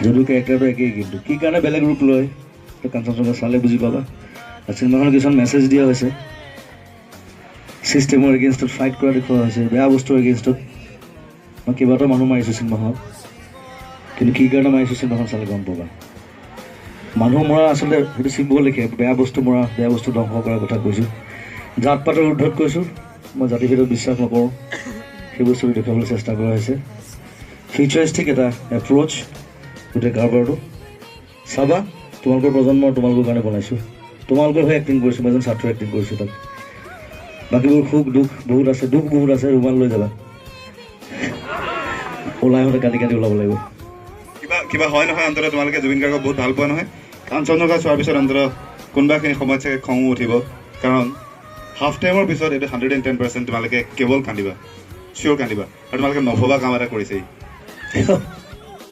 যদিও কেৰেক্টাৰটো একেই কিন্তু কি কাৰণে বেলেগ ৰূপ লয় কাঞ্চনজংঘা চালে বুজি পাবা আৰু চিনেমাখনত কিছুমান মেছেজ দিয়া হৈছে চিষ্টেমৰ এগেইনষ্টত ফাইট কৰা দেখুওৱা হৈছে বেয়া বস্তুৰ এগেইনষ্টত মই কেইবাটাও মানুহ মাৰিছোঁ চিনেমাখনত কিন্তু কি কাৰণে মাৰিছোঁ চিনেমাখন চালে গম পাবা মানুহ মৰা আচলতে সেইটো চিম্বল লিখে বেয়া বস্তু মৰা বেয়া বস্তু ধ্বংস কৰাৰ কথা কৈছোঁ জাত পাতৰ উৰ্ধত কৈছোঁ মই জাতিভেদত বিশ্বাস নকৰোঁ সেই বস্তুটো দেখুৱাবলৈ চেষ্টা কৰা হৈছে ফিউচাৰিষ্টিক এটা এপ্ৰ'চ গোটেই কাৰবাৰটো চাবা তোমালোকৰ প্ৰজন্মৰ তোমালোকৰ কাৰণে বনাইছোঁ তোমালোকৰ হৈ এক্টিং কৰিছোঁ মই এজন ছাত্ৰ এক্টিং কৰিছোঁ তাত বাকীবোৰ সুখ দুখ বহুত আছে ৰুমাল লৈ যাবা ওলাই আহোঁতে কাটি কাটি ওলাব লাগিব কিবা হয় নহয় অন্তত তোমালোকে জুবিন গাৰ্গক বহুত ভাল পোৱা নহয় কাঞ্চনজংঘা চোৱাৰ পিছত অন্তত কোনোবাখিনি সময়ত চাগে খঙো উঠিব কাৰণ হাফ টাইমৰ পিছত এইটো 110% তোমালোকে কেৱল কান্দিবা চিয়'ৰ কান্দিবা আৰু তোমালোকে নভবা কাম এটা কৰিছেই